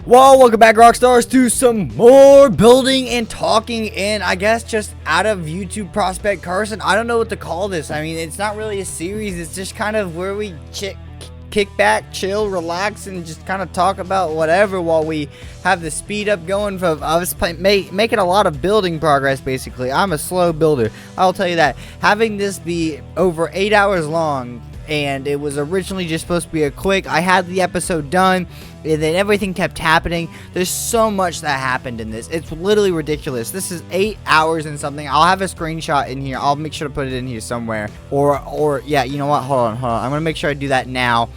Well, welcome back, Rockstars, to some more building and talking, and I guess just out of YouTube Prospect Carson. I don't know what to call this. I mean, it's not really a series. It's just kind of where we kick back, chill, relax, and just kind of talk about whatever while we have the speed up going. From I was making a lot of building progress. Basically, I'm a slow builder. I'll tell you that. Having this be over 8 hours long, and it was originally just supposed to be a quick. I had the episode done, and then everything kept happening. There's so much that happened in this. It's literally ridiculous. This is 8 hours and something. I'll have a screenshot in here. I'll make sure to put it in here somewhere. Or yeah, you know what? Hold on. I'm gonna make sure I do that now.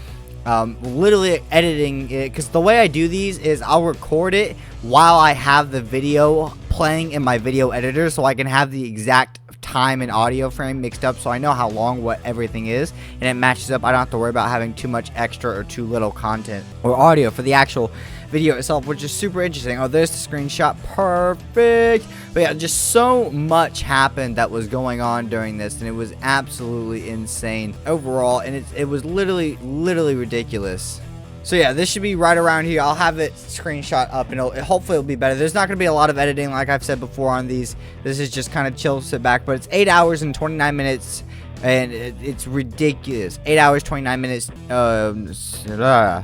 Literally editing it, because the way I do these is I'll record it while I have the video playing in my video editor, so I can have the exact time and audio frame mixed up, so I know how long what everything is, and it matches up. I don't have to worry about having too much extra or too little content or audio for the actual video itself, which is super interesting. Oh, there's the screenshot. Perfect. But yeah, just so much happened that was going on during this, and it was absolutely insane overall, and it was literally ridiculous. So yeah, this should be right around here. I'll have it screenshot up, and hopefully it'll be better. There's not going to be a lot of editing, like I've said before on these. This is just kind of chill, sit back. But it's 8 hours and 29 minutes, and it's ridiculous. 8 hours, 29 minutes. Yeah,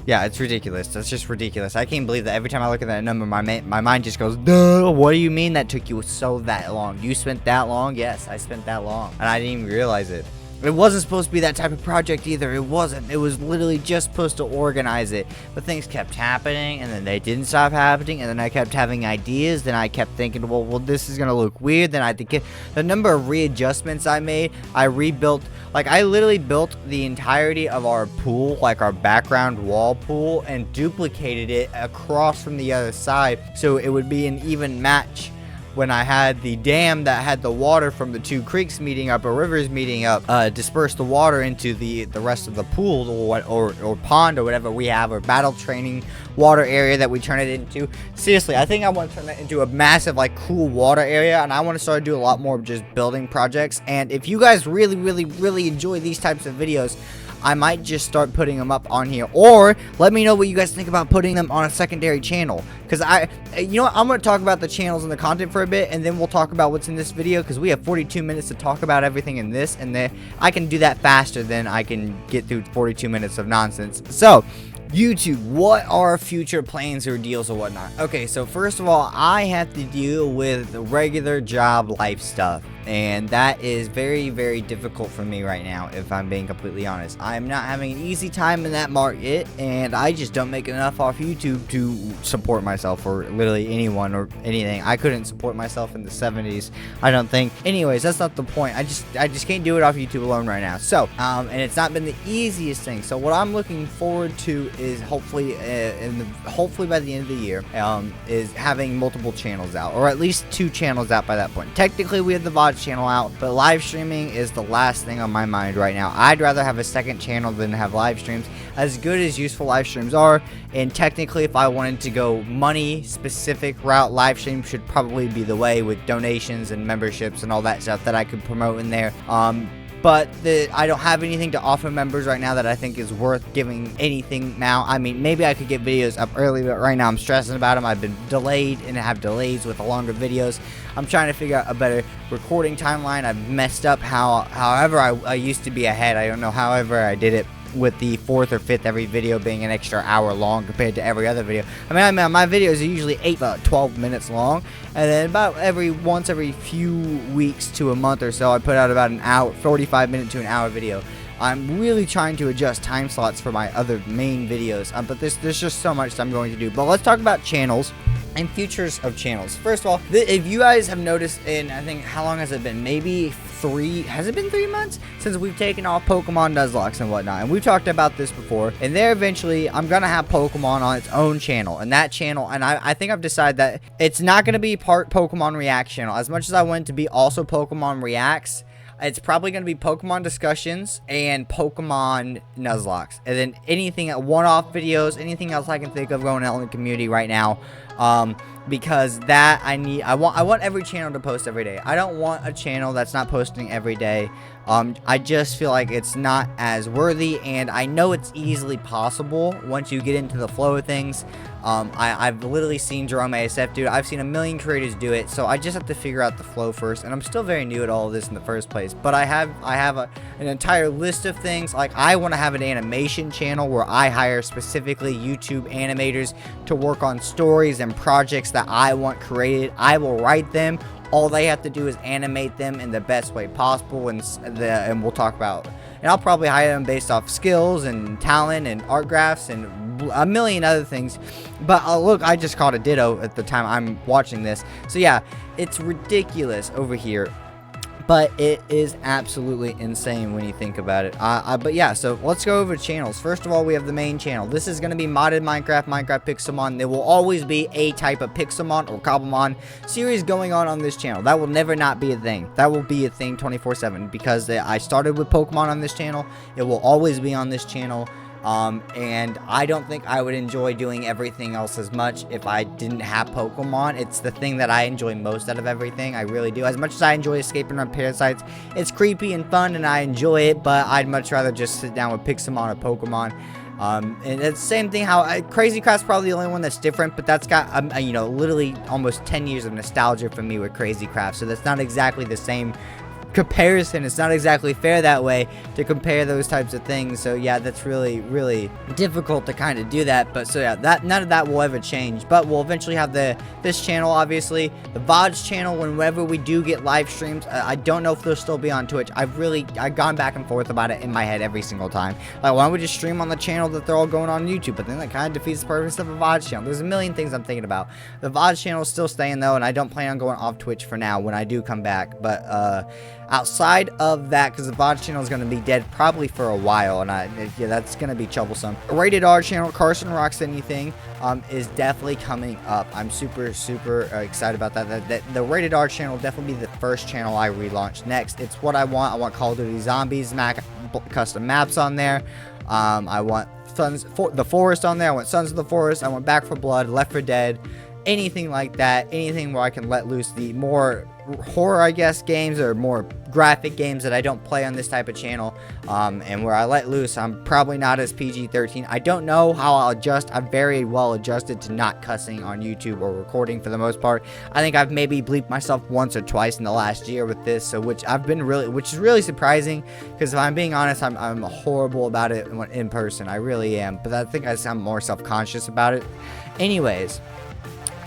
it's ridiculous. That's just ridiculous. I can't believe that every time I look at that number, my mind just goes, duh, what do you mean that took you that long? You spent that long? Yes, I spent that long, and I didn't even realize it. It wasn't supposed to be that type of project either. It wasn't. It was literally just supposed to organize it. But things kept happening, and then they didn't stop happening, and then I kept having ideas. Then I kept thinking, well, this is going to look weird. Then I think the number of readjustments I made, I rebuilt. Like, I literally built the entirety of our pool, like our background wall pool, and duplicated it across from the other side, so it would be an even match. When I had the dam that had the water from the two creeks meeting up or rivers meeting up, disperse the water into the rest of the pool or pond or whatever we have, or battle training water area that we turn it into. Seriously, I think I want to turn it into a massive, like, cool water area, and I want to start to do a lot more of just building projects. And if you guys really enjoy these types of videos, I might just start putting them up on here, or let me know what you guys think about putting them on a secondary channel, because you know what, I'm going to talk about the channels and the content for a bit, and then we'll talk about what's in this video, because we have 42 minutes to talk about everything in this, and then I can do that faster than I can get through 42 minutes of nonsense. So YouTube, what are future plans or deals or whatnot? Okay, so first of all, I have to deal with regular job life stuff, and that is very difficult for me right now, if I'm being completely honest. I'm not having an easy time in that market, and I just don't make enough off YouTube to support myself, or literally anyone or anything. I couldn't support myself in the 70s, I don't think. Anyways, that's not the point. I just can't do it off YouTube alone right now. So and it's not been the easiest thing. So what I'm looking forward to is hopefully by the end of the year, is having multiple channels out, or at least 2 channels out by that point. Technically, we have the VOD channel out, but live streaming is the last thing on my mind right now. I'd rather have a second channel than have live streams, as good as useful live streams are. And technically, if I wanted to go money specific route, live stream should probably be the way, with donations and memberships and all that stuff that I could promote in there. But I don't have anything to offer members right now that I think is worth giving anything now. I mean, maybe I could get videos up early, but right now I'm stressing about them. I've been delayed and have delays with the longer videos. I'm trying to figure out a better recording timeline. I've messed up however I used to be ahead. I don't know however I did it, with the 4th or 5th every video being an extra hour long compared to every other video. I mean, my videos are usually 12 minutes long, and then once every few weeks to a month or so, I put out about an hour, 45 minute to an hour video. I'm really trying to adjust time slots for my other main videos, but there's just so much I'm going to do. But let's talk about channels and futures of channels. First of all, if you guys have noticed, in, I think, how long has it been? Maybe has it been 3 months since we've taken off Pokemon Nuzlocke and whatnot? And we've talked about this before. And there, eventually, I'm gonna have Pokemon on its own channel, and that channel, and I think I've decided that it's not gonna be part Pokemon React channel. As much as I want it to be also Pokemon Reacts, it's probably going to be Pokemon discussions and Pokemon Nuzlocke, and then anything, one-off videos, anything else I can think of going out in the community right now. because that I want every channel to post every day. I don't want a channel that's not posting every day. I just feel like it's not as worthy, and I know it's easily possible once you get into the flow of things. I've literally seen Jerome ASF do it. I've seen a million creators do it, so I just have to figure out the flow first, and I'm still very new at all of this in the first place. But I have an entire list of things. Like, I want to have an animation channel where I hire specifically YouTube animators to work on stories and projects that I want created. I will write them. All they have to do is animate them in the best way possible, and we'll talk about. And I'll probably hire them based off skills and talent and art graphs and a million other things. But look, I just caught a ditto at the time I'm watching this. So yeah, it's ridiculous over here. But it is absolutely insane when you think about it. But yeah, so let's go over channels. First of all, we have the main channel. This is going to be modded Minecraft Pixelmon. There will always be a type of Pixelmon or Cobblemon series going on this channel. That will never not be a thing. That will be a thing 24/7 because I started with Pokemon on this channel. It will always be on this channel. And I don't think I would enjoy doing everything else as much if I didn't have Pokemon. It's the thing that I enjoy most out of everything. I really do. As much as I enjoy escaping on parasites, it's creepy and fun and I enjoy it, but I'd much rather just sit down with Pixelmon or Pokemon. And it's the same thing how Crazy Craft's probably the only one that's different, but that's got, you know, literally almost 10 years of nostalgia for me with Crazy Craft, so that's not exactly the same comparison. It's not exactly fair that way to compare those types of things. So yeah, that's really difficult to kind of do that. But so yeah, that none of that will ever change, but we'll eventually have this channel, obviously the VODs channel. Whenever we do get live streams, I don't know if they'll still be on Twitch. I've gone back and forth about it in my head every single time. Like, why don't we just stream on the channel that they're all going on YouTube? But then that kind of defeats the purpose of a VODs channel. There's a million things I'm thinking about. The VODs channel is still staying though, and I don't plan on going off Twitch for now when I do come back. But outside of that, because the VOD channel is going to be dead probably for a while, and yeah, that's going to be troublesome. A rated R channel, Carson Rocks Anything, is definitely coming up. I'm super excited about that. The rated R channel will definitely be the first channel I relaunch next. It's what I want. I want Call of Duty Zombies, custom maps on there. I want the Forest on there. I want Sons of the Forest. I want Back 4 Blood, Left 4 Dead. Anything like that, anything where I can let loose the more horror, I guess, games or more graphic games that I don't play on this type of channel, and where I let loose. I'm probably not as PG-13. I don't know how I'll adjust. I'm very well adjusted to not cussing on YouTube or recording for the most part. I think I've maybe bleeped myself once or twice in the last year with this, so which is really surprising, because if I'm being honest, I'm horrible about it in person. I really am, but I think I'm more self-conscious about it. Anyways,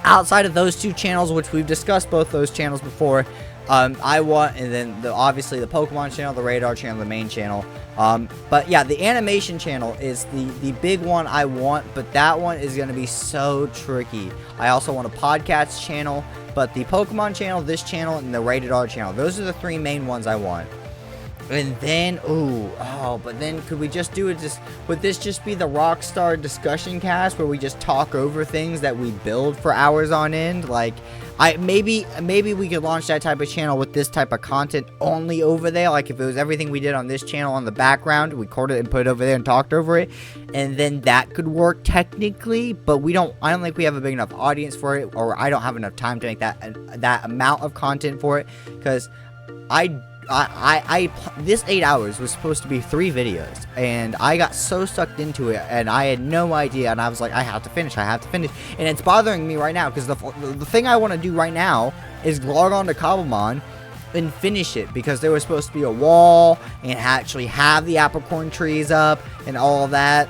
outside of those two channels, which we've discussed both those channels before, I want, and then obviously the Pokemon channel, the Radar channel, the main channel. But yeah, the animation channel is the big one I want, but that one is going to be so tricky. I also want a podcast channel, but the Pokemon channel, this channel, and the Rated R channel, those are the three main ones I want. And then, but then could we just do it? Would this just be the Rockstar discussion cast where we just talk over things that we build for hours on end? Like, maybe we could launch that type of channel with this type of content only over there. Like, if it was everything we did on this channel on the background, we recorded it and put it over there and talked over it, and then that could work technically. But I don't think we have a big enough audience for it, or I don't have enough time to make that amount of content for it, because this 8 hours was supposed to be 3 videos, and I got so sucked into it, and I had no idea, and I was like, I have to finish, and it's bothering me right now, because the thing I want to do right now is log on to Cobblemon and finish it, because there was supposed to be a wall, and actually have the apricorn trees up, and all of that,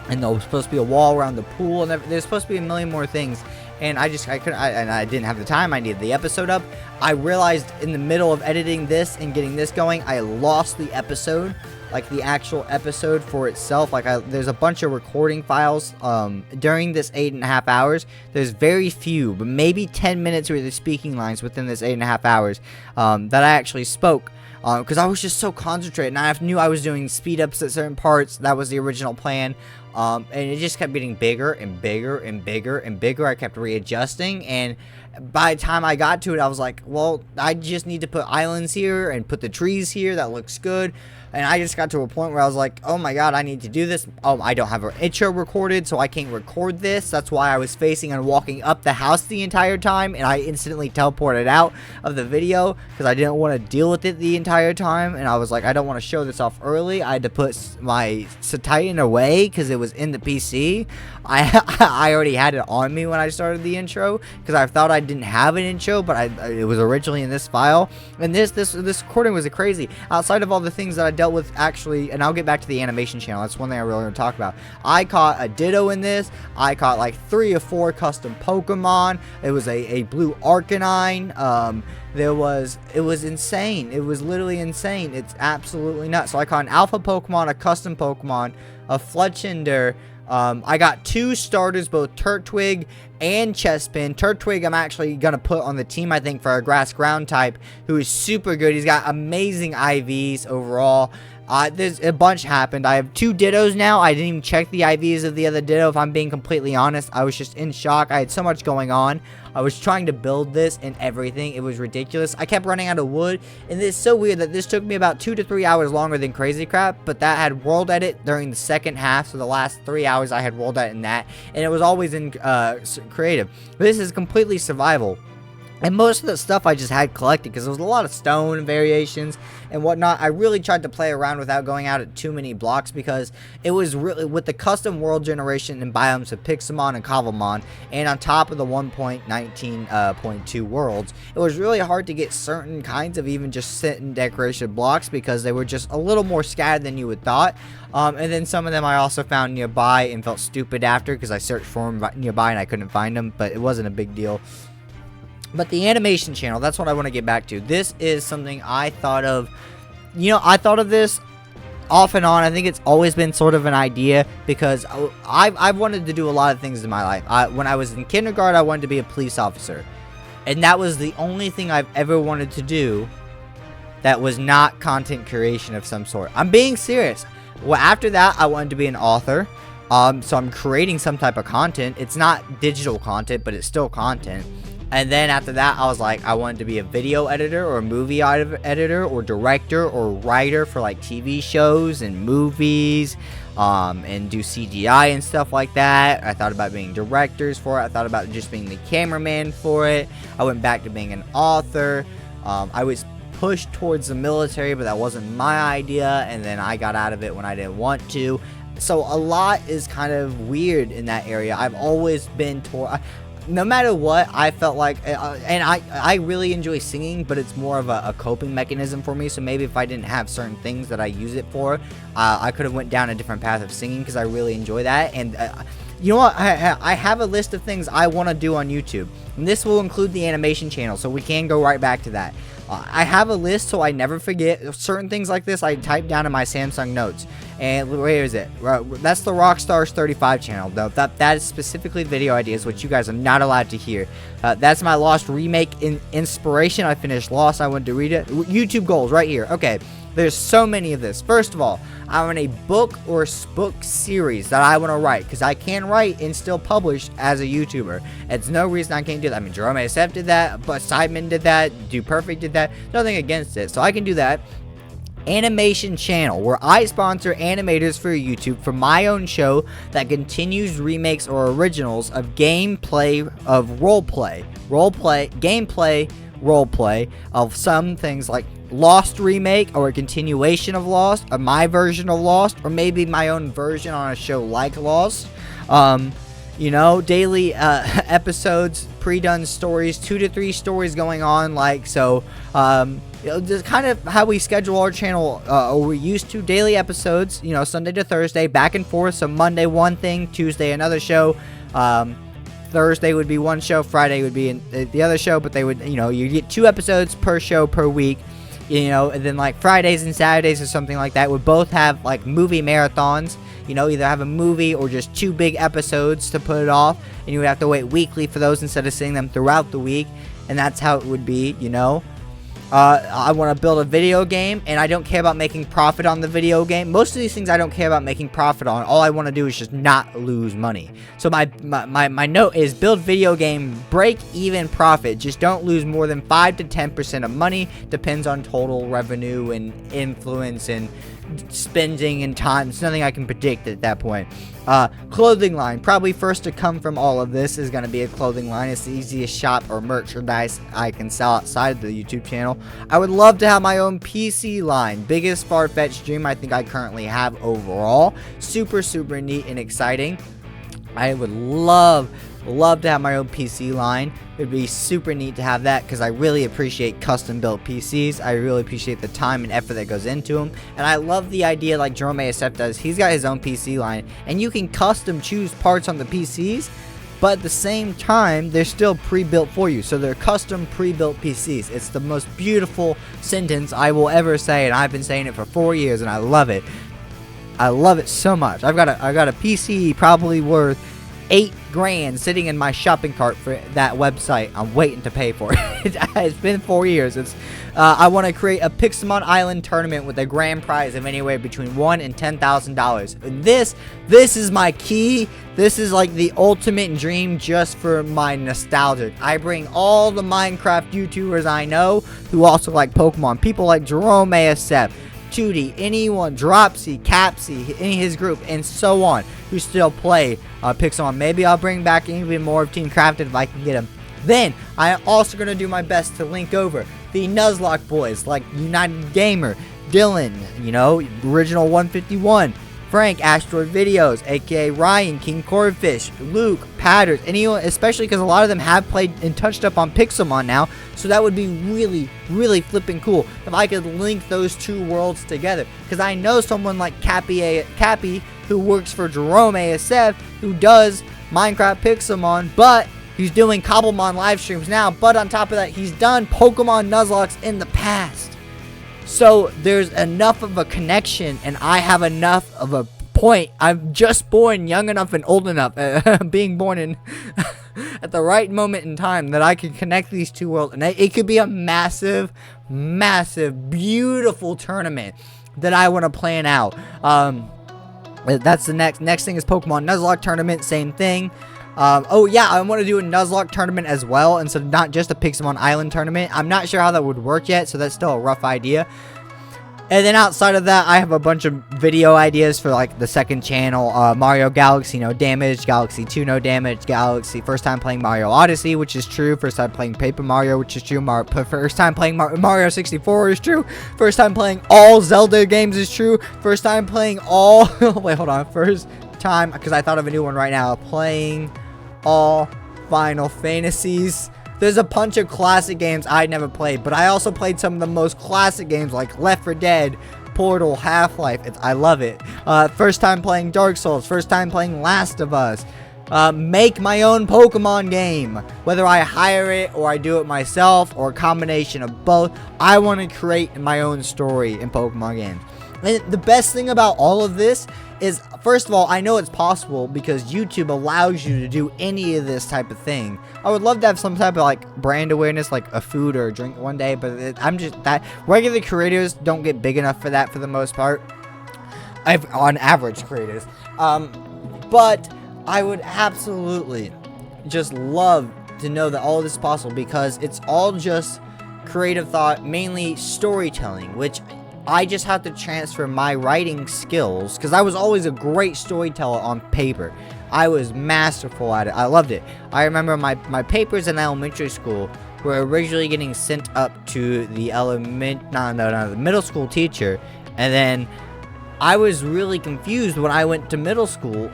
and there was supposed to be a wall around the pool, and there's supposed to be a million more things. And I didn't have the time. I needed the episode up. I realized in the middle of editing this and getting this going, I lost the episode, like the actual episode for itself. Like, there's a bunch of recording files during this 8.5 hours. There's very few, but maybe 10 minutes worth of speaking lines within this 8.5 hours that I actually spoke. Because I was just so concentrated, and I knew I was doing speed ups at certain parts. That was the original plan. And it just kept getting bigger and bigger and bigger and bigger. I kept readjusting, and by the time I got to it, I was like, well, I just need to put islands here and put the trees here. That looks good. And I just got got to a point where I was like, oh my god, I need to do this. Oh, I don't have an intro recorded, so I can't record this. That's why I was facing and walking up the house the entire time, and I instantly teleported out of the video because I didn't want to deal with it the entire time, and I was like, I don't want to show this off early. I had to put my Titan away because it was in the PC. I already had it on me when I started the intro because I thought I didn't have an intro, but it was originally in this file. And this recording was crazy. Outside of all the things that I dealt with, actually, and I'll get back to the animation channel. That's one thing I really want to talk about. I caught a Ditto in this. I caught like 3 or 4 custom Pokemon. It was a blue Arcanine. It was insane. It was literally insane. It's absolutely nuts. So I caught an Alpha Pokemon, a custom Pokemon, a Fletchinder. I got 2 starters, both Turtwig and Chespin. Turtwig I'm actually going to put on the team, I think, for our grass ground type, who is super good. He's got amazing IVs overall. There's a bunch happened. I have 2 Dittos now. I didn't even check the IVs of the other Ditto, if I'm being completely honest. I was just in shock. I had so much going on. I was trying to build this and everything. It was ridiculous. I kept running out of wood, and it's so weird that this took me about 2 to 3 hours longer than Crazy Crap, but that had world edit during the second half, so the last 3 hours I had world edit in that, and it was always in creative. This is completely survival. And most of the stuff I just had collected because there was a lot of stone variations and whatnot. I really tried to play around without going out at too many blocks because it was really, with the custom world generation and biomes of Pixelmon and Cobblemon, and on top of the 1.19.2 worlds, it was really hard to get certain kinds of even just sit and decoration blocks because they were just a little more scattered than you would thought. And then some of them I also found nearby and felt stupid after because I searched for them nearby and I couldn't find them, but it wasn't a big deal. But the animation channel, that's what I want to get back to. This is something I thought of, I thought of this off and on. I think it's always been sort of an idea because I've wanted to do a lot of things in my life. When I was in kindergarten, I wanted to be a police officer. And that was the only thing I've ever wanted to do that was not content creation of some sort. I'm being serious. Well, after that, I wanted to be an author. So I'm creating some type of content. It's not digital content, but it's still content. And then after that, I was like, I wanted to be a video editor or a movie editor or director or writer for like TV shows and movies, and do CGI and stuff like that. I thought about being directors for it. I thought about just being the cameraman for it. I went back to being an author. I was pushed towards the military, but that wasn't my idea. And then I got out of it when I didn't want to. So a lot is kind of weird in that area. I've always been no matter what, I felt like, and I really enjoy singing, but it's more of a coping mechanism for me. So maybe if I didn't have certain things that I use it for, I could have went down a different path of singing because I really enjoy that. And you know what? I have a list of things I want to do on YouTube, and this will include the animation channel, so we can go right back to that. I have a list so I never forget certain things like this. I type down in my Samsung notes. And where is it? That's the Rockstars 35 channel. Though that is specifically video ideas, which you guys are not allowed to hear. That's my Lost remake inspiration. I finished Lost. I wanted to read it. YouTube goals right here. Okay. There's so many of this. First of all, I want a book or book series that I want to write, because I can write and still publish as a YouTuber. It's no reason I can't do that. I mean, Jerome SF did that, but Sidemen did that, Do Perfect did that. Nothing against it, so I can do that. Animation channel, where I sponsor animators for YouTube for my own show that continues remakes or originals of gameplay, of roleplay, roleplay of some things like Lost remake or a continuation of Lost, or my version of Lost, or maybe my own version on a show like Lost. You know, daily episodes, pre-done stories, 2 to 3 stories going on, like so. You know, just kind of how we schedule our channel, or we used to, daily episodes, you know, Sunday to Thursday, back and forth. So Monday one thing, Tuesday another show, Thursday would be one show, Friday would be the other show, but they would, you know, you get 2 episodes per show per week, you know, and then like Fridays and Saturdays or something like that would both have like movie marathons, you know, either have a movie or just 2 big episodes to put it off, and you would have to wait weekly for those instead of seeing them throughout the week, and that's how it would be, you know. I want to build a video game, and I don't care about making profit on the video game. Most of these things I don't care about making profit on. All I want to do is just not lose money. So my note is build video game, break even profit. Just don't lose more than 5 to 10% of money. Depends on total revenue and influence and spending in time. It's nothing I can predict at that point. Clothing line, probably first to come from all of this is going to be a clothing line. It's the easiest shop or merchandise I can sell outside of the YouTube channel. I would love to have my own PC line. Biggest far-fetched dream I think I currently have overall. Super neat and exciting. I would love to have my own PC line. It'd be super neat to have that because I really appreciate custom built PCs. I really appreciate the time and effort that goes into them. And I love the idea like Jerome ASF does. He's got his own PC line and you can custom choose parts on the PCs, but at the same time, they're still pre-built for you. So they're custom pre-built PCs. It's the most beautiful sentence I will ever say, and I've been saying it for 4 years and I love it. I love it so much. I got a PC probably worth $8 grand sitting in my shopping cart for that website. I'm waiting to pay for it. It's been 4 years. I want to create a Pixelmon Island tournament with a grand prize of anywhere between $1,000 and $10,000. And this is my key. This is like the ultimate dream just for my nostalgia. I bring all the Minecraft YouTubers I know who also like Pokemon. People like Jerome ASF, Judy, anyone, Dropsy, Capsy, any of his group, and so on, who still play Pixelmon. Maybe I'll bring back even more of Team Crafted if I can get them. Then, I'm also going to do my best to link over the Nuzlocke boys, like United Gamer, Dylan, you know, Original 151, Frank, Asteroid Videos, aka Ryan, King Cordfish, Luke, Patters, anyone, especially because a lot of them have played and touched up on Pixelmon now, so that would be really flipping cool if I could link those two worlds together, because I know someone like Cappy, who works for Jerome ASF, who does Minecraft Pixelmon, but he's doing Cobblemon live streams now, but on top of that, he's done Pokemon Nuzlocke in the past. So there's enough of a connection, and I have enough of a point. I'm just born young enough and old enough, being born in at the right moment in time, that I can connect these two worlds, and it could be a massive, beautiful tournament that I want to plan out. That's the next thing is Pokemon Nuzlocke tournament, same thing. Oh yeah, I want to do a Nuzlocke tournament as well, and so not just a Pixelmon Island tournament. I'm not sure how that would work yet, so that's still a rough idea. And then outside of that, I have a bunch of video ideas for like the second channel. Mario Galaxy, no damage. Galaxy 2, no damage. Galaxy, first time playing Mario Odyssey, which is true. First time playing Paper Mario, which is true. First time playing Mario 64 is true. First time playing all Zelda games is true. First time playing all... Wait, hold on. First time, because I thought of a new one right now. Playing all Final Fantasies. There's a bunch of classic games I never played, but I also played some of the most classic games like Left 4 Dead, Portal, Half-Life. I love it. First time playing Dark Souls. First time playing Last of Us. Make my own Pokemon game. Whether I hire it or I do it myself or a combination of both, I want to create my own story in Pokemon games. And the best thing about all of this is, first of all, I know it's possible because YouTube allows you to do any of this type of thing. I would love to have some type of like brand awareness, like a food or a drink one day, but I'm just that regular creators don't get big enough for that for the most part. On average creators, but I would absolutely just love to know that all of this is possible because it's all just creative thought, mainly storytelling, which I just have to transfer my writing skills, because I was always a great storyteller on paper. I was masterful at it. I loved it. I remember my papers in elementary school were originally getting sent up to the the middle school teacher, and then I was really confused when I went to middle school,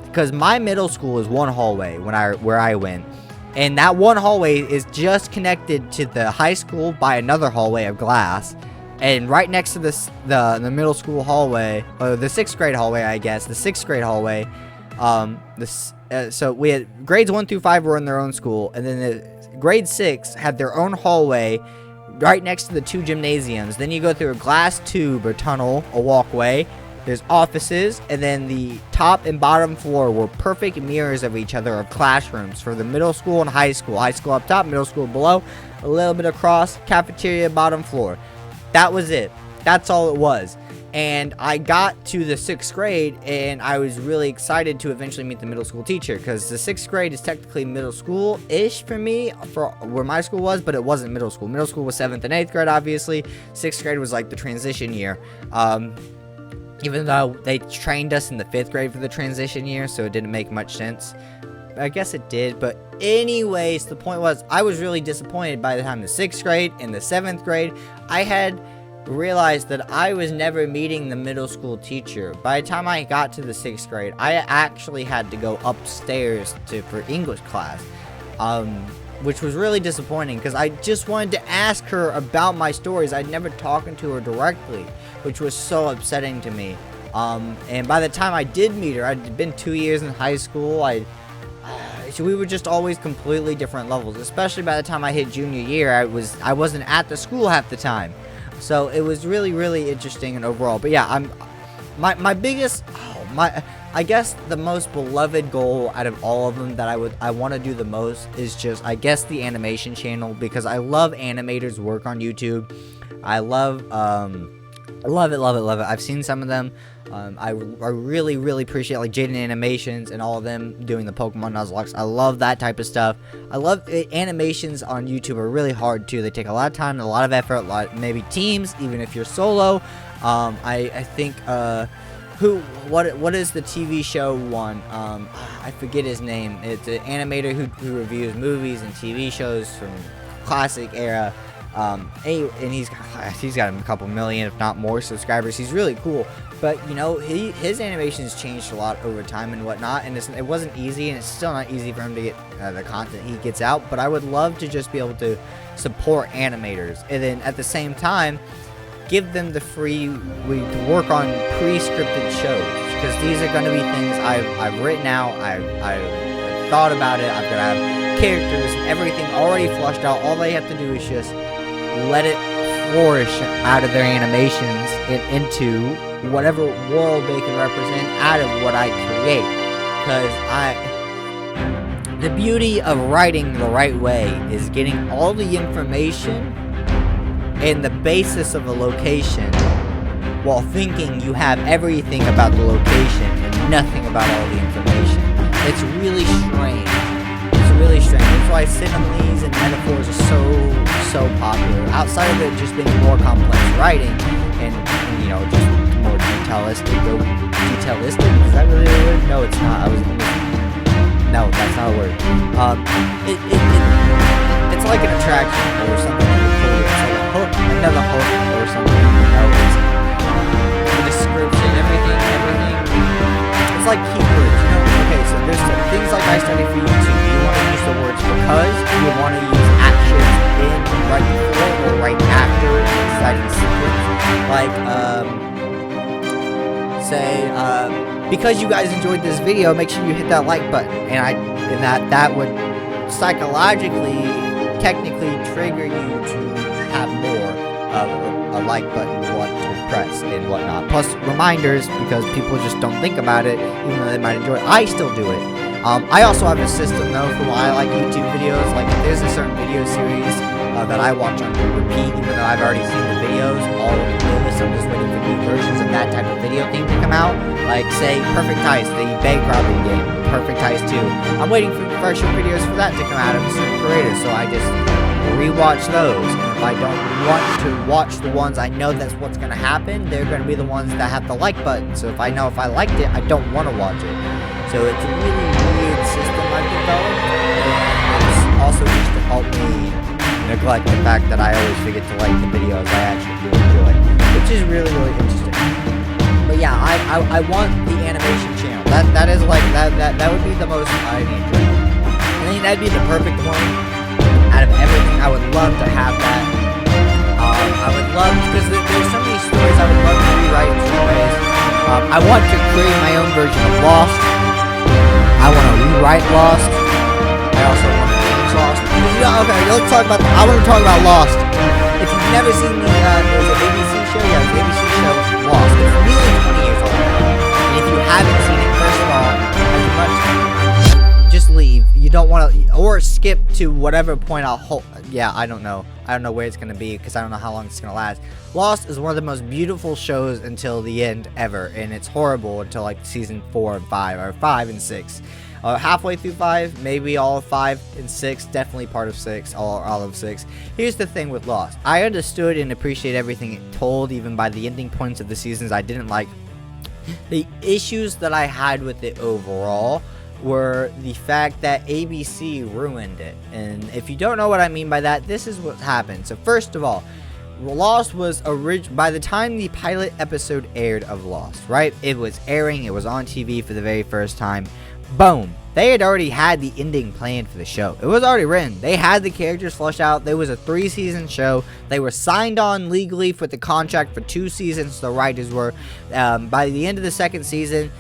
because my middle school is one hallway where I went. And that one hallway is just connected to the high school by another hallway of glass. And right next to the middle school hallway, or the 6th grade hallway, I guess, the 6th grade hallway, so we had grades 1 through 5 were in their own school, and then the grade 6 had their own hallway right next to the 2 gymnasiums. Then you go through a glass tube or tunnel, a walkway. There's offices, and then the top and bottom floor were perfect mirrors of each other of classrooms for the middle school and high school. High school up top, middle school below, a little bit across, cafeteria, bottom floor. That was it. That's all it was. And I got to the 6th grade, and I was really excited to eventually meet the middle school teacher, because the 6th grade is technically middle school-ish for me, for where my school was, but it wasn't middle school. Middle school was 7th and 8th grade, obviously. 6th grade was like the transition year. Even though they trained us in the 5th grade for the transition year, so it didn't make much sense. I guess it did, but anyways, the point was, I was really disappointed by the time the 6th grade and the 7th grade. I had realized that I was never meeting the middle school teacher. By the time I got to the 6th grade, I actually had to go upstairs for English class, which was really disappointing, because I just wanted to ask her about my stories. I'd never talked to her directly, which was so upsetting to me. And by the time I did meet her, I'd been 2 years in high school. We were just always completely different levels, especially by the time I hit junior year. I wasn't at the school half the time. So it was really, really interesting and overall. But yeah, my biggest, I guess the most beloved goal out of all of them that I want to do the most is just, I guess, the animation channel, because I love animators' work on YouTube. I love it. I've seen some of them. I really, really appreciate like Jaden Animations and all of them doing the Pokemon Nuzlocke. I love that type of stuff. I love animations on YouTube are really hard too. They take a lot of time and a lot of effort, maybe teams, even if you're solo. I think what is the TV show one? I forget his name. It's an animator who reviews movies and TV shows from classic era. And he's got a couple million, if not more, subscribers. He's really cool, but you know, his animations changed a lot over time and whatnot, and it wasn't easy, and it's still not easy for him to get the content he gets out. But I would love to just be able to support animators, and then at the same time give them the free to work on pre-scripted shows, because these are going to be things I've written out. I've thought about it. I've got to have characters and everything already flushed out. All they have to do is just let it flourish out of their animations and into whatever world they can represent out of what I create. Because the beauty of writing the right way is getting all the information and the basis of a location while thinking you have everything about the location and nothing about all the information. It's really strange. That's why similes and metaphors are so popular. Outside of it just being more complex writing and you know, just more detailistic. Is that really a word? No, it's not. No, that's not a word. It's like an attraction or something. It's like a hook, another hook or something. You know, it's the description, everything. It's like keywords, you know. Okay, so there's some things like I studied for YouTube. You want to use the words because, you want to use actions in right before or right after citing sequence. Like, say, because you guys enjoyed this video, make sure you hit that like button, and that would psychologically, technically trigger you to have more of a like button, what to press and whatnot. Plus reminders, because people just don't think about it, even though they might enjoy it. I still do it. I also have a system though for why I like YouTube videos. Like if there's a certain video series that I watch on repeat, even though I've already seen the videos, all of the playlists, I'm just waiting for new versions of that type of video theme to come out. Like say Perfect Heist, the bank robbing game, Perfect Heist 2. I'm waiting for version videos for that to come out of a certain creator, so I just rewatch those. And if I don't want to watch the ones I know that's what's going to happen, they're going to be the ones that have the like button. So if I know if I liked it, I don't want to watch it. So it's a really weird system I've developed, and it's also just to help me neglect the fact that I always forget to like the videos I actually do enjoy, which is really, really interesting. But yeah, I want the animation channel. That is like that would be the most I enjoy. I think that'd be the perfect one out of everything. I would love to have that. I would love, because there's so many stories I would love to rewrite in some ways. I want to create my own version of Lost. I want to rewrite Lost. I also want to change Lost. Okay, let's talk about. I want to talk about Lost. If you've never seen there's an ABC show. Yeah, the ABC show Lost. It's nearly 20 years old. And if you haven't seen it, first of all, just leave. you don't want to, or skip to whatever point I don't know where it's going to be, because I don't know how long it's going to last. Lost is one of the most beautiful shows until the end ever, and it's horrible until like season 4 and 5, or 5 and 6. Halfway through 5, maybe all of 5 and 6, definitely part of 6, all of 6. Here's the thing with Lost. I understood and appreciate everything it told, even by the ending points of the seasons I didn't like. The issues that I had with it overall were the fact that ABC ruined it. And if you don't know what I mean by that, this is what happened. So first of all, Lost was by the time the pilot episode aired of Lost, right? It was airing, it was on TV for the very first time. Boom. They had already had the ending planned for the show. It was already written. They had the characters fleshed out. There was a 3-season show. They were signed on legally for the contract for 2 seasons. The writers were. By the end of the 2nd season,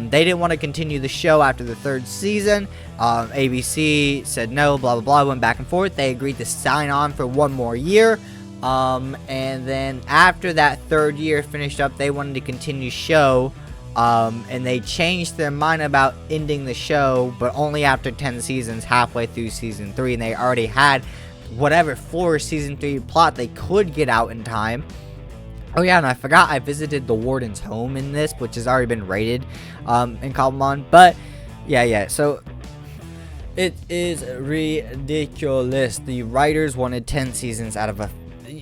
they didn't want to continue the show after the 3rd season. ABC said no, blah, blah, blah, went back and forth. They agreed to sign on for 1 more year. And then after that 3rd year finished up, they wanted to continue show. And they changed their mind about ending the show, but only after 10 seasons, halfway through season 3, and they already had whatever for season 3 plot they could get out in time. Oh yeah, and I forgot I visited the warden's home in this, which has already been rated in Cobblemon. But yeah, so it is ridiculous. The writers wanted 10 seasons out of a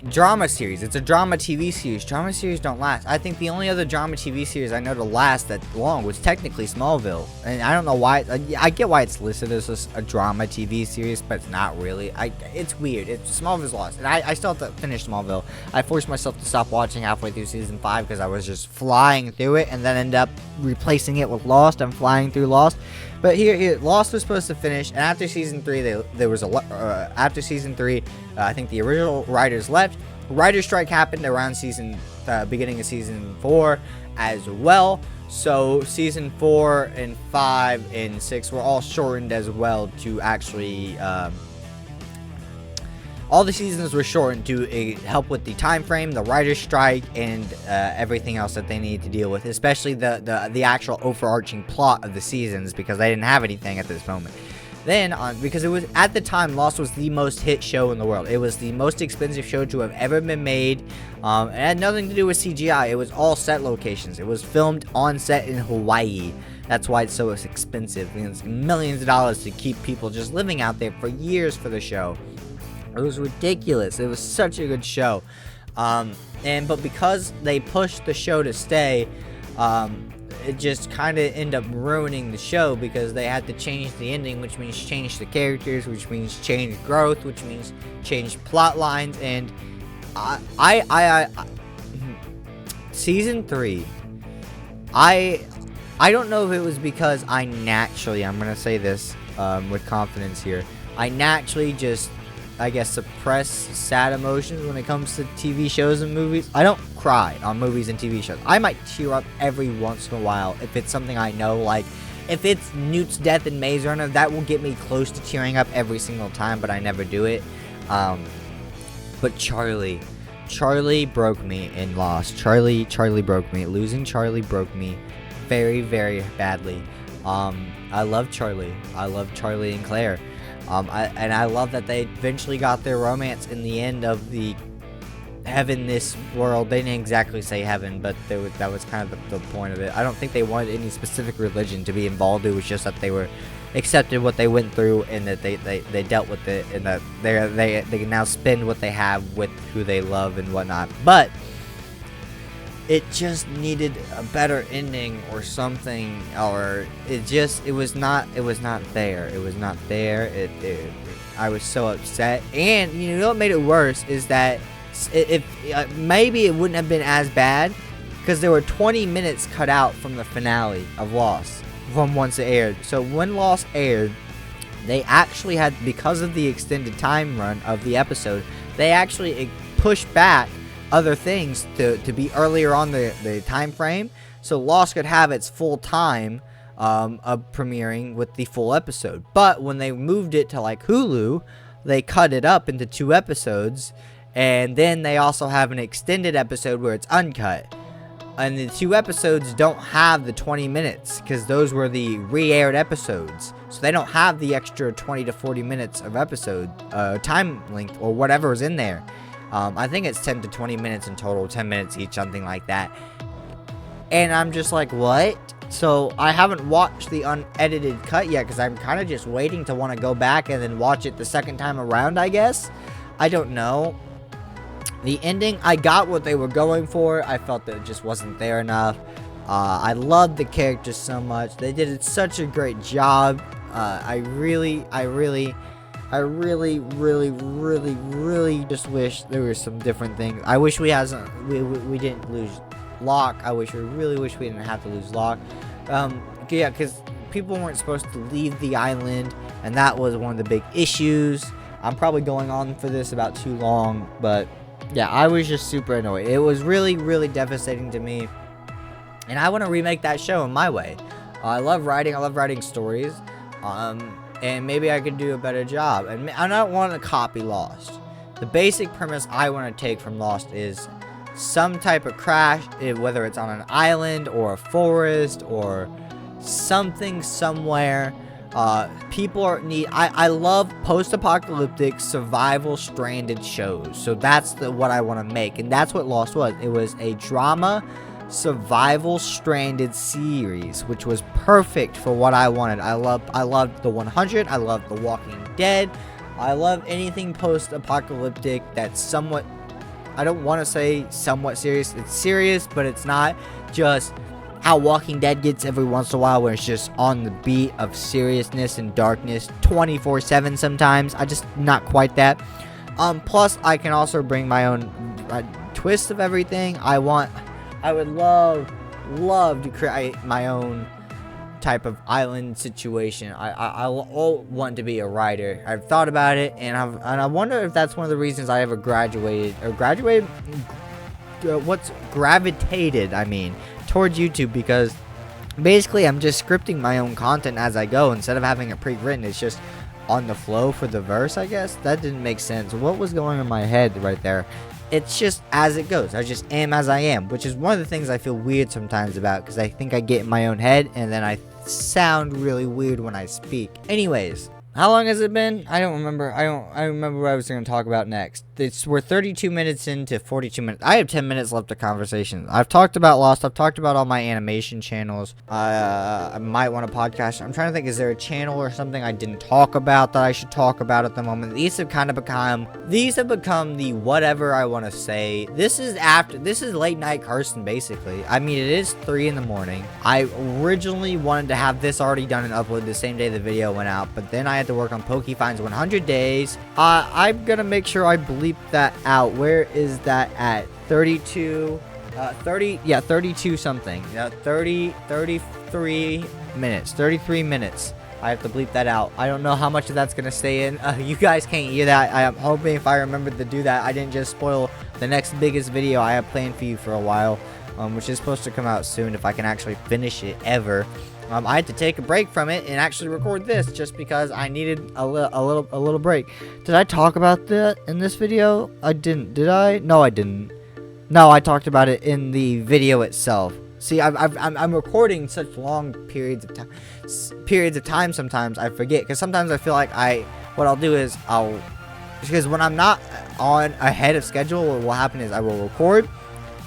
drama series. It's a drama TV series. Drama series don't last. I think the only other drama TV series I know to last that long was technically Smallville, and I don't know why. I get why it's listed as a drama TV series, but it's not really. It's weird. Smallville's lost, and I still have to finish Smallville. I forced myself to stop watching halfway through season 5 because I was just flying through it, and then end up replacing it with Lost. I'm flying through Lost. But here, Lost was supposed to finish, and after season 3, after season 3, I think the original writers left. Writer's strike happened around beginning of season 4 as well. So season 4 and 5 and 6 were all shortened as well to actually. All the seasons were shortened to help with the time frame, the writer's strike, and everything else that they needed to deal with, especially the actual overarching plot of the seasons, because they didn't have anything at this moment. Then, because it was at the time, Lost was the most hit show in the world. It was the most expensive show to have ever been made. It had nothing to do with CGI. It was all set locations. It was filmed on set in Hawaii. That's why it's so expensive. It's millions of dollars to keep people just living out there for years for the show. It was ridiculous. It was such a good show. But because they pushed the show to stay, it just kind of ended up ruining the show, because they had to change the ending, which means change the characters, which means change growth, which means change plot lines. And season 3, I don't know if it was because I'm gonna say this with confidence here, I naturally just, I guess, suppress sad emotions when it comes to TV shows and movies. I don't cry on movies and TV shows. I might tear up every once in a while if it's something I know, like if it's Newt's death in Maze Runner, that will get me close to tearing up every single time, but I never do it. But Charlie broke me in Lost. Charlie broke me. Losing Charlie broke me very, very badly. I love Charlie. I love Charlie and Claire. And I love that they eventually got their romance in the end of the heaven, this world. They didn't exactly say heaven, but that was kind of the point of it. I don't think they wanted any specific religion to be involved. It was just that they were accepted what they went through, and that they dealt with it, and that they can now spend what they have with who they love and whatnot. But it just needed a better ending or something, or it was not there. I was so upset. And you know what made it worse is that maybe it wouldn't have been as bad, because there were 20 minutes cut out from the finale of Lost from once it aired. So when Lost aired, they actually had, because of the extended time run of the episode, they actually pushed back other things to be earlier on the time frame, so Lost could have its full time of premiering with the full episode. But when they moved it to like Hulu, they cut it up into 2 episodes, and then they also have an extended episode where it's uncut. And the 2 episodes don't have the 20 minutes because those were the re-aired episodes. So they don't have the extra 20 to 40 minutes of episode time length or whatever is in there. I think it's 10 to 20 minutes in total, 10 minutes each, something like that. And I'm just like, what? So I haven't watched the unedited cut yet because I'm kind of just waiting to want to go back and then watch it the second time around, I guess. I don't know. The ending, I got what they were going for. I felt that it just wasn't there enough. I loved the characters so much. They did such a great job. I really just wish there were some different things. I wish we had some, we didn't lose Locke. I really wish we didn't have to lose Locke. Yeah, because people weren't supposed to leave the island, and that was one of the big issues. I'm probably going on for this about too long, but yeah, I was just super annoyed. It was really devastating to me, and I want to remake that show in my way. I love writing stories, and maybe I could do a better job. And I don't want to copy Lost. The basic premise I want to take from Lost is some type of crash, whether it's on an island or a forest or something somewhere. I love post-apocalyptic survival stranded shows. So that's what I want to make, and that's what Lost was. It was a drama survival stranded series, which was perfect for what I wanted. I loved the 100. I loved The Walking Dead. I love anything post-apocalyptic that's somewhat, I don't want to say somewhat serious. It's serious, but it's not just how Walking Dead gets every once in a while, where it's just on the beat of seriousness and darkness 24/7 sometimes. I just not quite that. Plus I can also bring my own twist of everything. I would love to create my own type of island situation. I want to be a writer. I've thought about it, and I wonder if that's one of the reasons I ever gravitated towards YouTube, because basically I'm just scripting my own content as I go instead of having it pre-written. It's just on the flow for the verse, I guess. That didn't make sense. What was going on in my head right there? It's just as it goes. I just am as I am, which is one of the things I feel weird sometimes about, because I think I get in my own head and then I sound really weird when I speak. Anyways, how long has it been? I don't remember. I remember what I was going to talk about next. We're 32 minutes into 42 minutes. I have 10 minutes left of conversation. I've talked about Lost. I've talked about all my animation channels. I might want a podcast. I'm trying to think, is there a channel or something I didn't talk about that I should talk about at the moment? These have become the whatever I want to say. This is late night Carson, basically. I mean, it is 3 in the morning. I originally wanted to have this already done and uploaded the same day the video went out, but then I had to work on Pokefin's 100 days. I'm gonna make sure I bleep that out. Where is that at? 32 something. 33 minutes. I have to bleep that out. I don't know how much of that's gonna stay in. You guys can't hear that. I am hoping if I remembered to do that, I didn't just spoil the next biggest video I have planned for you for a while, which is supposed to come out soon if I can actually finish it ever. I had to take a break from it and actually record this just because I needed a little break. Did I talk about that in this video? I didn't. Did I? No, I didn't. No, I talked about it in the video itself. See, I'm recording such long periods of time. Sometimes I forget, because sometimes I feel like what I'll do is because when I'm not on ahead of schedule, what will happen is I will record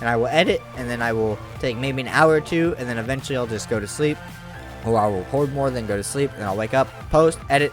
and I will edit, and then I will take maybe an hour or two, and then eventually I'll just go to sleep. Or I'll record more, then go to sleep, and I'll wake up, post, edit.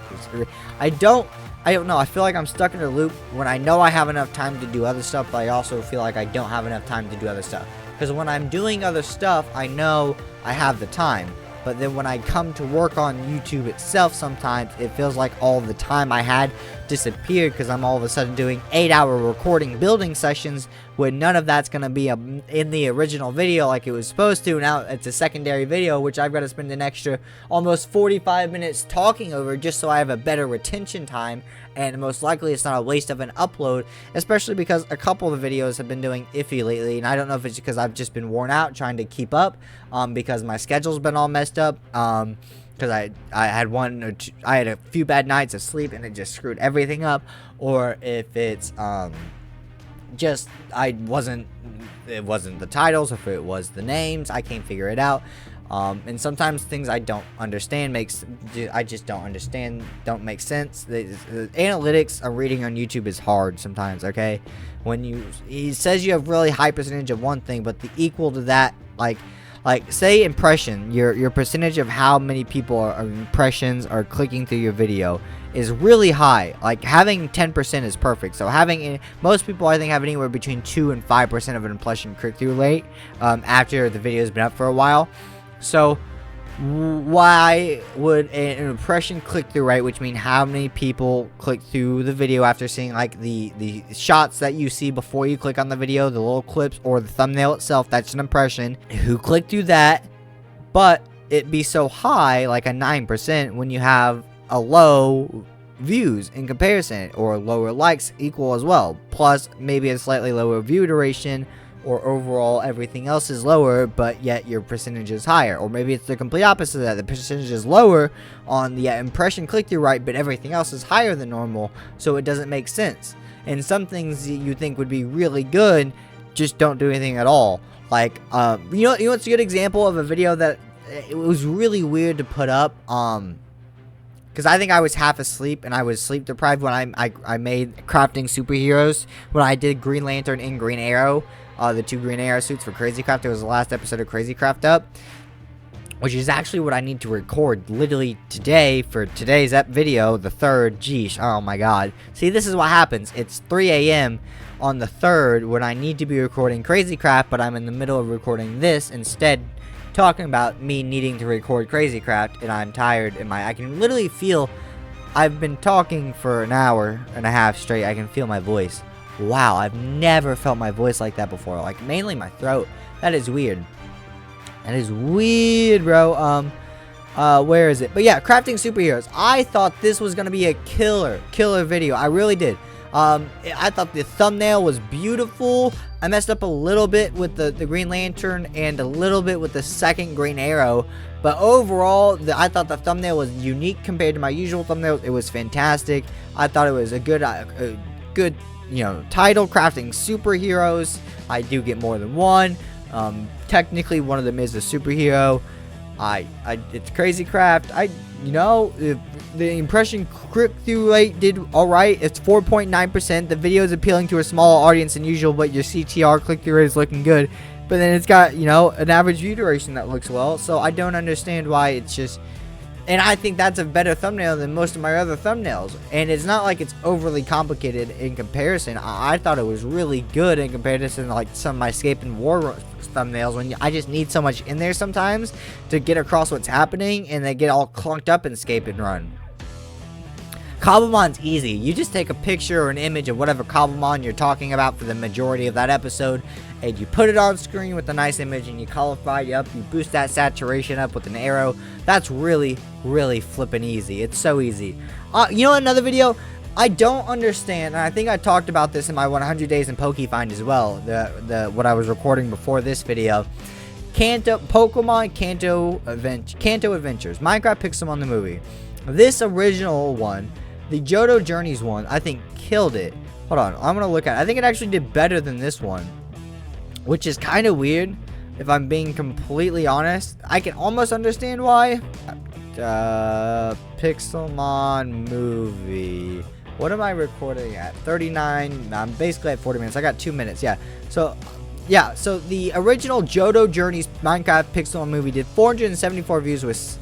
I don't know. I feel like I'm stuck in a loop when I know I have enough time to do other stuff, but I also feel like I don't have enough time to do other stuff. Because when I'm doing other stuff, I know I have the time. But then when I come to work on YouTube itself, sometimes it feels like all the time I had disappeared, because I'm all of a sudden doing 8-hour recording building sessions when none of that's going to be in the original video like it was supposed to. Now it's a secondary video, which I've got to spend an extra almost 45 minutes talking over just so I have a better retention time, and most likely it's not a waste of an upload, especially because a couple of the videos have been doing iffy lately, and I don't know if it's because I've just been worn out trying to keep up, because my schedule's been all messed up, because I had a few bad nights of sleep and it just screwed everything up, or if it's just it wasn't the titles, or if it was the names, I can't figure it out. And sometimes things I don't understand I just don't understand, don't make sense. The analytics of reading on YouTube is hard sometimes, okay? When he says you have really high percentage of one thing, but the equal to that, like say impression, your percentage of how many people are impressions are clicking through your video is really high. Like having 10% is perfect. So most people I think have anywhere between 2 and 5% of an impression click through rate after the video has been up for a while. So why would an impression click-through rate, which means how many people click through the video after seeing like the shots that you see before you click on the video, the little clips, or the thumbnail itself, that's an impression, who click through that, but it be so high, like a 9%, when you have a low views in comparison, or lower likes equal as well, plus maybe a slightly lower view duration, or overall everything else is lower, but yet your percentage is higher. Or maybe it's the complete opposite of that. The percentage is lower on the impression click-through rate, but everything else is higher than normal, so it doesn't make sense. And some things you think would be really good just don't do anything at all. Like, you know what's a good example of a video that it was really weird to put up? Because I think I was half asleep and I was sleep deprived when I made crafting superheroes, when I did Green Lantern and Green Arrow. The 2 Green Arrow suits for Crazy Craft. It was the last episode of Crazy Craft up, which is actually what I need to record literally today for today's video, the 3rd. Geesh, oh my god. See, this is what happens. It's 3 a.m. on the 3rd when I need to be recording Crazy Craft, but I'm in the middle of recording this instead, talking about me needing to record Crazy Craft, and I'm tired, and I can literally feel, I've been talking for an hour and a half straight, I can feel my voice. Wow, I've never felt my voice like that before. Like, mainly my throat. That is weird. That is weird, bro. Where is it? But yeah, crafting superheroes. I thought this was gonna be a killer video. I really did. I thought the thumbnail was beautiful. I messed up a little bit with the Green Lantern and a little bit with the 2nd Green Arrow. But overall, I thought the thumbnail was unique compared to my usual thumbnails. It was fantastic. I thought it was a good, you know, title, crafting superheroes. I do get more than one. Technically, one of them is a superhero. It's Crazy Craft. You know, the impression click-through rate did alright. It's 4.9%. The video is appealing to a smaller audience than usual, but your CTR click-through rate is looking good. But then it's got, you know, an average view duration that looks well. So I don't understand why it's just... And I think that's a better thumbnail than most of my other thumbnails. And it's not like it's overly complicated in comparison. I thought it was really good in comparison to like some of my Escape and War thumbnails, when I just need so much in there sometimes to get across what's happening, and they get all clunked up in Escape and Run. Cobblemon's easy. You just take a picture or an image of whatever Cobblemon you're talking about for the majority of that episode, and you put it on screen with a nice image, and you colorify it up, you boost that saturation up with an arrow. That's really, really flippin' easy. It's so easy. You know, another video I don't understand, and I think I talked about this in my 100 Days in Pokefind as well, what I was recording before this video. Pokemon Kanto Adventures, Minecraft Pixelmon the movie. This original one, the Johto Journeys one, I think killed it. Hold on, I'm gonna look at it. I think it actually did better than this one, which is kind of weird, if I'm being completely honest. I can almost understand why. Pixelmon movie. What am I recording at? 39. I'm basically at 40 minutes. I got 2 minutes. Yeah. So the original Johto Journeys Minecraft Pixelmon movie did 474 views with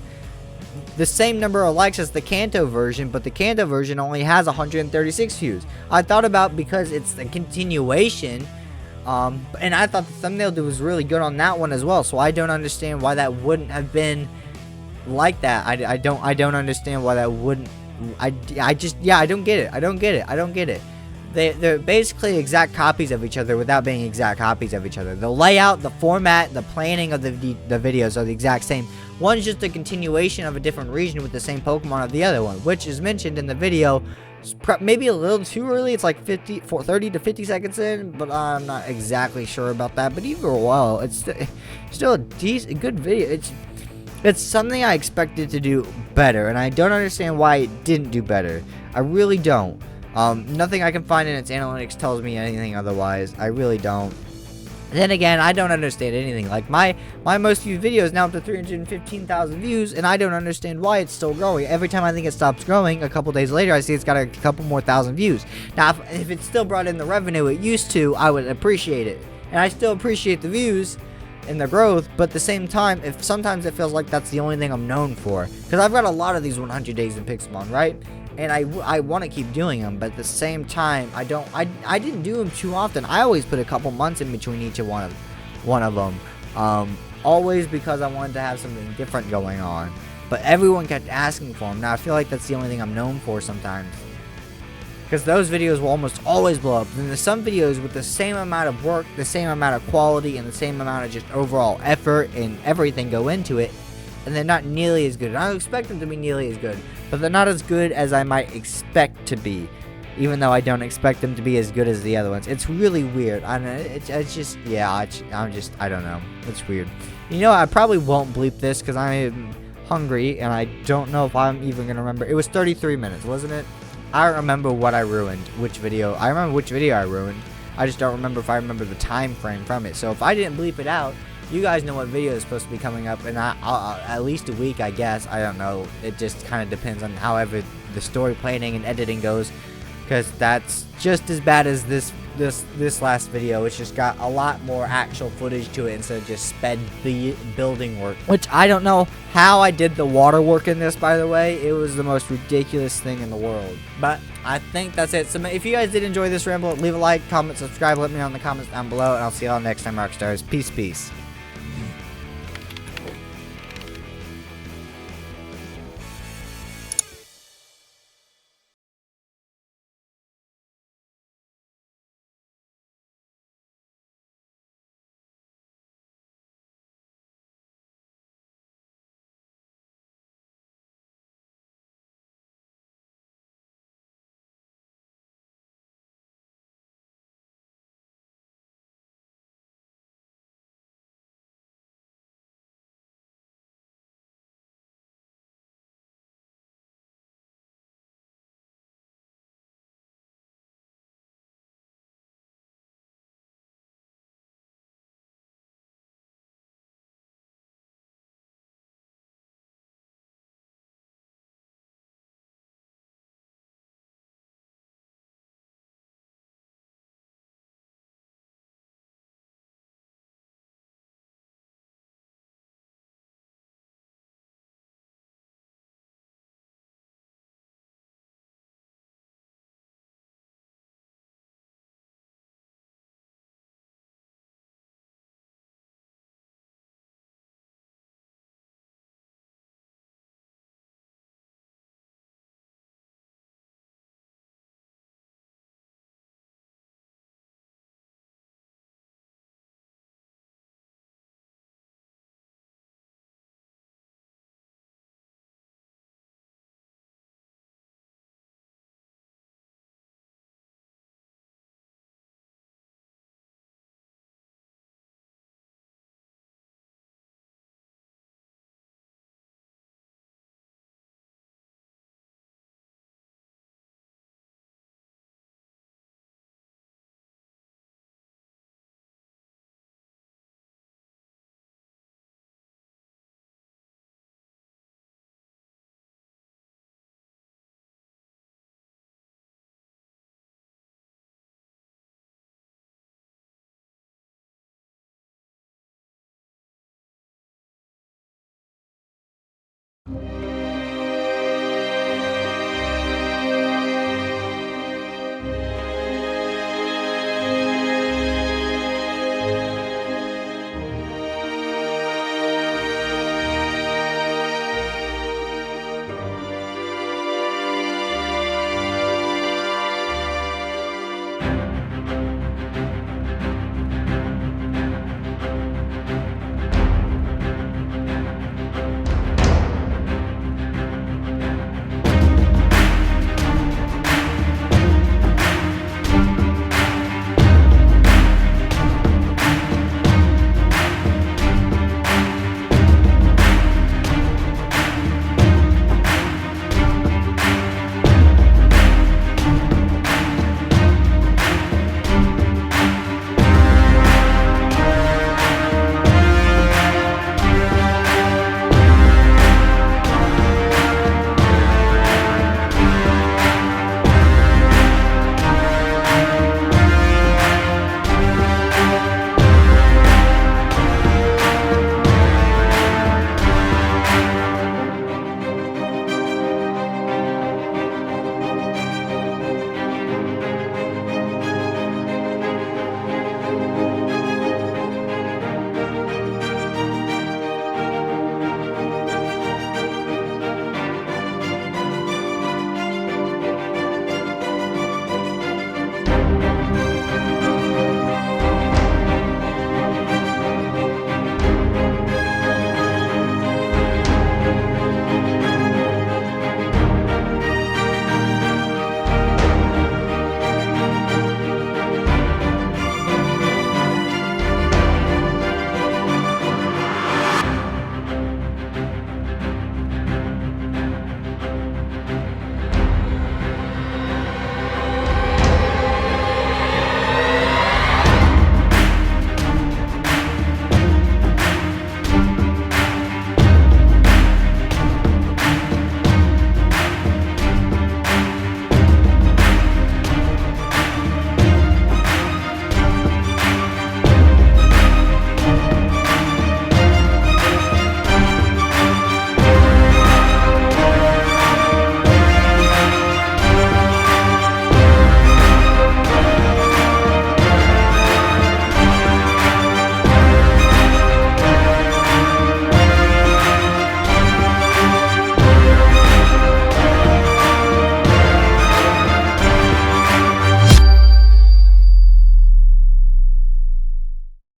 the same number of likes as the Kanto version, but the Kanto version only has 136 views. I thought about, because it's a continuation, and I thought the thumbnail was really good on that one as well, so I don't understand why that wouldn't have been like that. I don't understand why that wouldn't. I don't get it. They're basically exact copies of each other without being exact copies of each other. The layout, the format, the planning of the videos are the exact same. One's just a continuation of a different region with the same Pokemon of the other one, which is mentioned in the video. Maybe a little too early. It's like 30 to 50 seconds in, but I'm not exactly sure about that. But either way, it's still a good video. It's something I expected to do better, and I don't understand why it didn't do better. I really don't. Nothing I can find in its analytics tells me anything otherwise. I really don't. Then again, I don't understand anything. Like my most viewed video is now up to 315,000 views, and I don't understand why it's still growing. Every time I think it stops growing, a couple days later, I see it's got a couple more thousand views. Now, if it still brought in the revenue it used to, I would appreciate it, and I still appreciate the views and the growth. But at the same time, if sometimes it feels like that's the only thing I'm known for, because I've got a lot of these 100 days in Pixelmon, right? And I want to keep doing them, but at the same time, I didn't do them too often. I always put a couple months in between each one of them, always because I wanted to have something different going on. But everyone kept asking for them. Now I feel like that's the only thing I'm known for sometimes, because those videos will almost always blow up. Then there's some videos with the same amount of work, the same amount of quality, and the same amount of just overall effort and everything go into it, and they're not nearly as good. I don't expect them to be nearly as good, but they're not as good as I might expect to be, even though I don't expect them to be as good as the other ones. It's really weird. I don't know. It's just, yeah, I don't know. It's weird. You know, I probably won't bleep this because I'm hungry, and I don't know if I'm even going to remember. It was 33 minutes, wasn't it? I don't remember what I ruined, which video. I remember which video I ruined. I just don't remember if I remember the time frame from it. So if I didn't bleep it out, you guys know what video is supposed to be coming up in at least a week, I guess. I don't know. It just kind of depends on however the story planning and editing goes, because that's just as bad as this last video. It's just got a lot more actual footage to it instead of just sped the building work, which I don't know how I did the water work in this, by the way. It was the most ridiculous thing in the world. But I think that's it. So if you guys did enjoy this ramble, leave a like, comment, subscribe, let me know in the comments down below, and I'll see y'all next time, Rockstars. Peace.